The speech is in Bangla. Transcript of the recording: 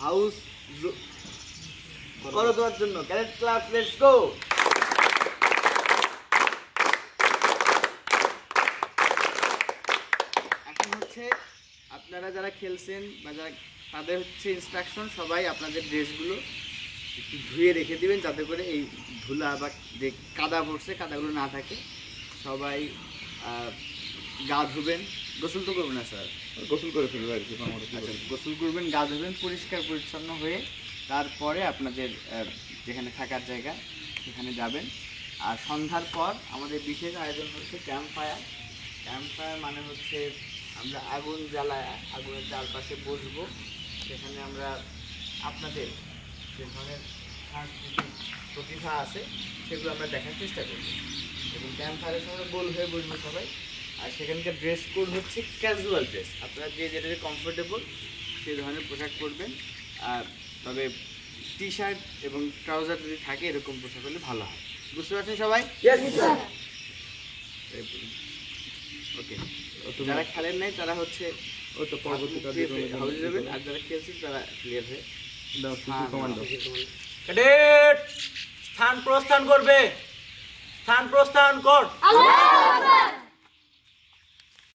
হাউস করো দেওয়ার জন্য ক্যাডেট ক্লাস লেটস গো। এখন হচ্ছে আপনারা যারা খেলছেন বা যারা তাদের হচ্ছে ইনস্ট্রাকশন, সবাই আপনাদের ড্রেসগুলো একটু ধুয়ে রেখে দিবেন যাতে করে এই ধুলা বা যে কাদা পড়ছে কাদাগুলো না থাকে। সবাই গা ধুবেন, গোসল তো করবেন না স্যার? গোসল করে ফেলবে আর কি। গোসল করবেন, গা ধুবেন পরিষ্কার পরিচ্ছন্ন হয়ে, তারপরে আপনাদের যেখানে থাকার জায়গা সেখানে যাবেন। আর সন্ধ্যার পর আমাদের বিশেষ আয়োজন হচ্ছে ক্যাম্প ফায়ার। ক্যাম্প ফায়ার মানে হচ্ছে আমরা আগুন জ্বালায় আগুনের চারপাশে বসবো, সেখানে আমরা আপনাদের যে ধরনের সাংস্কৃতিক প্রতিভা আছে সেগুলো আমরা দেখার চেষ্টা করব এবং ক্যাম্প ফায়ারের সময় গোল হয়ে বসবো সবাই। আর সেখানকার ড্রেস কোড হচ্ছে ক্যাজুয়াল ড্রেস, আপনারা যে যেটাতে কমফোর্টেবল সেই ধরনের পোশাক পরবেন। আর তবে টি শার্ট এবং ট্রাউজার যদি থাকে এরকম পোশাক হলে ভালো হয়। বুঝতে পারছেন সবাই? ওকে, যারা খেলেন নাই তারা হচ্ছে হাউসে যাবেন, আর যারা খেলছেন তারা ক্লিয়ার হয়ে ক্যাডেট স্থান প্রস্থান করবে। স্থান প্রস্থান কর।